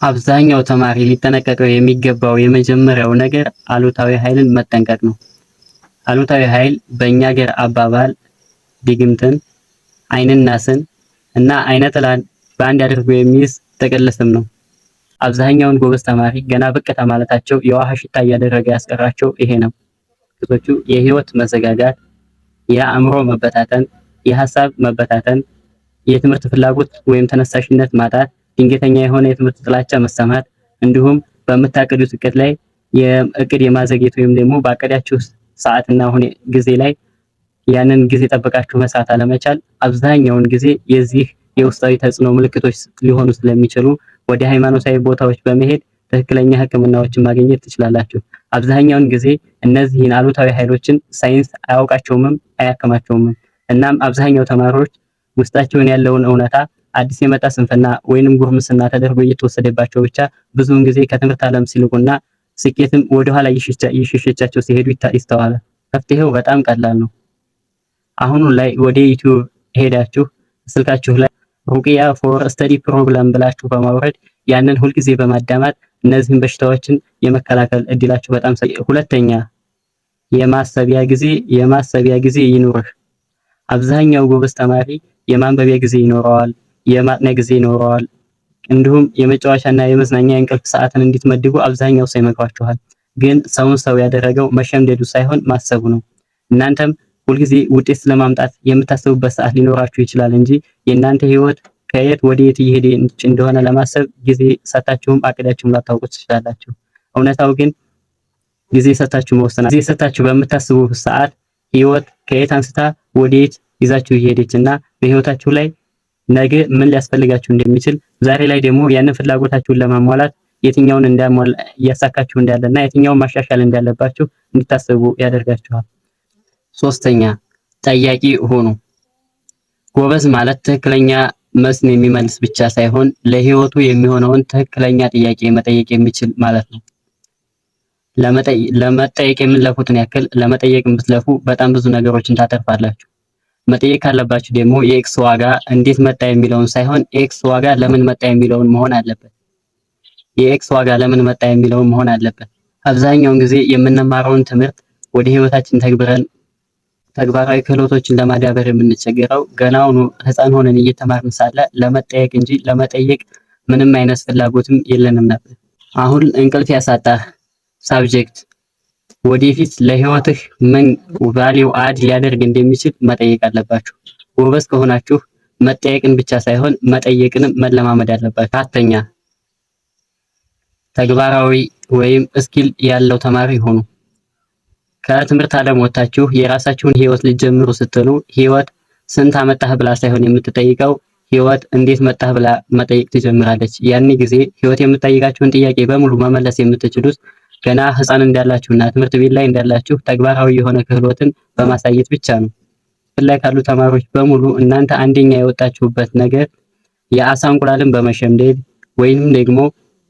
አብዛኛው ተማሪ ሊጠነቀቀው የሚገባው የመጀመሪያው ነገር አሉታዊ ኃይልን መጠንቀቅ ነው። አሉታዊ ኃይል በእኛ ሀገር አባባል ድግምትን፣ አይንን ናስን እና አይነ ጥላን በአንድ አድርጎ የሚይዝ ጥቅል ስም ነው። አብዛኛውን ጎበዝ ተማሪ ገና ብቅ ከማለታቸው የውሃ ሽታ እያደረገ ያስቀራቸው ይሄ ነው። ብዙዎቹ የህይወት መዘጋጋት፣ የአእምሮ መበታተን፣ የሀሳብ መበታተን፣ የትምህርት ፍላጎት ወይም ተነሳሽነት ማጣት፣ ድንገተኛ የሆነ የትምህርት ጥላቻ መሰማት፣ እንዲሁም በምታቀዱት እቅድ ላይ የእቅድ የማዘግየት ወይም ደግሞ ባቀዳችሁ ሰዓትና ጊዜ ላይ ያንን ጊዜ ጠብቃችሁ መስራት አለመቻል አብዛኛውን ጊዜ የዚህ የውስጣዊ ተጽዕኖ ምልክቶች ሊሆኑ ስለሚችሉ ወደ ሃይማኖታዊ ቦታዎች በመሄድ ትክክለኛ ሕክምናዎችን ማግኘት ትችላላችሁ። አብዛኛውን ጊዜ እነዚህን አሉታዊ ኃይሎችን ሳይንስ አያውቃቸውም፣ አያከማቸውም። እናም አብዛኛው ተማሪዎች ውስጣቸውን ያለውን እውነታ አዲስ የመጣ ስንፍና ወይንም ጉርምስና ተደርጎ እየተወሰደባቸው ብቻ ብዙውን ጊዜ ከትምህርት ዓለም ሲልቁና ስኬትም ወደኋላ እየሸሸቻቸው ሲሄዱ ይስተዋላል። መፍትሄው በጣም ቀላል ነው። አሁኑ ላይ ወደ ዩቲዩብ ሄዳችሁ ስልካችሁ ላይ ሩቅያ ፎር ስተዲ ፕሮግራም ብላችሁ በማውረድ ያንን ሁልጊዜ በማዳማጥ እነዚህን በሽታዎችን የመከላከል እድላችሁ በጣም ሁለተኛ የማሰቢያ ጊዜ ይኑርህ። አብዛኛው ጎበዝ ተማሪ የማንበቢያ ጊዜ ይኖረዋል፣ የማጥኛ ጊዜ ይኖረዋል። እንዲሁም የመጫወቻና የመዝናኛ የእንቅልፍ ሰዓትን እንድትመድቡ አብዛኛው ሰው ይመክራችኋል። ግን ሰውን ሰው ያደረገው መሸምደዱ ሳይሆን ማሰቡ ነው። እናንተም ሁልጊዜ ውጤት ለማምጣት የምታስቡበት ሰዓት ሊኖራችሁ ይችላል እንጂ የእናንተ ህይወት ከየት ወዴት እየሄደ እንደሆነ ለማሰብ ጊዜ ሰጣችሁም አቅዳችሁም ላታውቁ ትችላላችሁ። እውነታው ግን ጊዜ ሰጣችሁ መወሰን፣ ጊዜ ሰጣችሁ በምታስቡት ሰዓት ህይወት ከየት አንስታ ወዴት ይዛችሁ እየሄደችና በህይወታችሁ ላይ ነገ ምን ሊያስፈልጋችሁ እንደሚችል ዛሬ ላይ ደግሞ ያንን ፍላጎታችሁን ለማሟላት የትኛውን እያሳካችሁ እንዳለና የትኛውን ማሻሻል እንዳለባችሁ እንድታስቡ ያደርጋችኋል። ሶስተኛ ጠያቂ ሁኑ። ጎበዝ ማለት ትክክለኛ መስን የሚመልስ ብቻ ሳይሆን ለህይወቱ የሚሆነውን ትክክለኛ ጥያቄ መጠየቅ የሚችል ማለት ነው። ለመጠየቅ የምትለፉትን ያክል ለመጠየቅ የምትለፉ በጣም ብዙ ነገሮችን ታተርፋላችሁ። መጠየቅ ካለባችሁ ደግሞ የኤክስ ዋጋ እንዴት መጣ የሚለውን ሳይሆን ኤክስ ዋጋ ለምን መጣ የሚለውን መሆን አለበት። የኤክስ ዋጋ ለምን መጣ የሚለውን መሆን አለበት። አብዛኛውን ጊዜ የምንማረውን ትምህርት ወደ ህይወታችን ተግባራዊ ክህሎቶችን ለማዳበር የምንቸገረው ገናውኑ ህፃን ሆነን እየተማርን ሳለ ለመጠየቅ እንጂ ለመጠየቅ ምንም አይነት ፍላጎትም የለንም ነበር። አሁን እንቅልፍ ያሳጣህ ሳብጀክት ወደፊት ለህይወትህ ምን ቫልዩ አድ ሊያደርግ እንደሚችል መጠየቅ አለባችሁ። ጎበዝ ከሆናችሁ መጠየቅን ብቻ ሳይሆን መጠየቅንም መለማመድ አለባችሁ። አራተኛ ተግባራዊ ወይም ስኪል ያለው ተማሪ ሆኑ። ከትምህርት ዓለም ወጣችሁ የራሳችሁን ህይወት ልትጀምሩ ስትሉ ህይወት ስንት አመጣህ ብላ ሳይሆን የምትጠይቀው ህይወት እንዴት መጣህ ብላ መጠየቅ ትጀምራለች። ያን ጊዜ ህይወት የምትጠይቃችሁን ጥያቄ በሙሉ መመለስ የምትችሉት ገና ህፃን እንዳላችሁና ትምህርት ቤት ላይ እንዳላችሁ ተግባራዊ የሆነ ክህሎትን በማሳየት ብቻ ነው። ላይ ካሉ ተማሪዎች በሙሉ እናንተ አንደኛ የወጣችሁበት ነገር የአሳ እንቁላልን በመሸምደድ ወይንም ደግሞ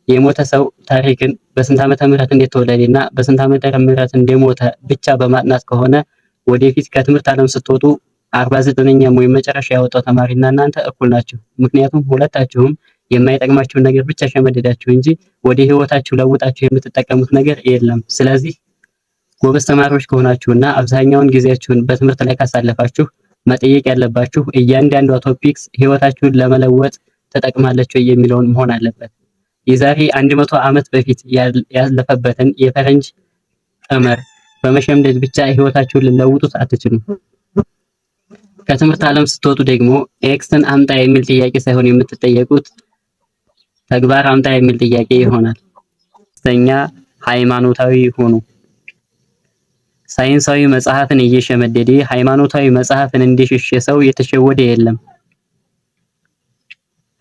የሞተ ሰው ታሪክን በስንት ዓመተ ምህረት እንደተወለደና በስንት ዓመተ ምህረት እንደሞተ ብቻ በማጥናት ከሆነ ወደፊት ከትምህርት ዓለም ስትወጡ 49ኛም ወይም መጨረሻ ያወጣው ተማሪና እናንተ እኩል ናችሁ። ምክንያቱም ሁለታችሁም የማይጠቅማችሁን ነገር ብቻ ሸመደዳችሁ እንጂ ወደ ህይወታችሁ ለውጣችሁ የምትጠቀሙት ነገር የለም። ስለዚህ ጎበዝ ተማሪዎች ከሆናችሁና አብዛኛውን ጊዜያችሁን በትምህርት ላይ ካሳለፋችሁ መጠየቅ ያለባችሁ እያንዳንዷ ቶፒክስ ህይወታችሁን ለመለወጥ ተጠቅማለች ወይ የሚለውን መሆን አለበት። የዛሬ 100 ዓመት በፊት ያለፈበትን የፈረንጅ ቀመር በመሸምደድ ብቻ ህይወታችሁን ልለውጡት አትችሉም። ከትምህርት ዓለም ስትወጡ ደግሞ ኤክስን አምጣ የሚል ጥያቄ ሳይሆን የምትጠየቁት ተግባር አምጣ የሚል ጥያቄ ይሆናል። ሶስተኛ ሃይማኖታዊ ሁኑ። ሳይንሳዊ መጽሐፍን እየሸመደደ ሃይማኖታዊ መጽሐፍን እንደሸሸ ሰው የተሸወደ የለም።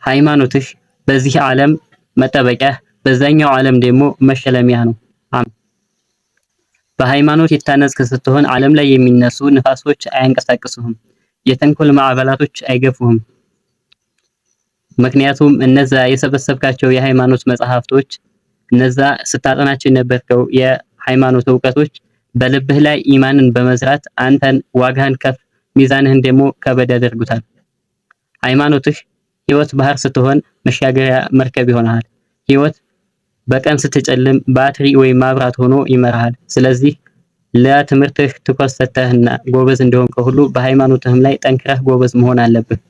ሃይማኖትህ በዚህ ዓለም መጠበቂያ፣ በዛኛው ዓለም ደግሞ መሸለሚያ ነው። በሃይማኖት የታነጽክ ስትሆን ዓለም ላይ የሚነሱ ንፋሶች አያንቀሳቅሱህም፣ የተንኮል ማዕበላቶች አይገፉህም። ምክንያቱም እነዛ የሰበሰብካቸው የሃይማኖት መጽሐፍቶች፣ እነዛ ስታጠናቸው የነበርከው የሃይማኖት ዕውቀቶች በልብህ ላይ ኢማንን በመዝራት አንተን ዋጋህን ከፍ ሚዛንህን ደግሞ ከበድ ያደርጉታል። ሃይማኖትህ ህይወት ባህር ስትሆን መሻገሪያ መርከብ ይሆናል። ህይወት በቀን ስትጨልም ባትሪ ወይም ማብራት ሆኖ ይመራሃል። ስለዚህ ለትምህርትህ ትኩረት ሰጥተህና ጎበዝ እንደሆንከው ሁሉ በሃይማኖትህም ላይ ጠንክረህ ጎበዝ መሆን አለብህ።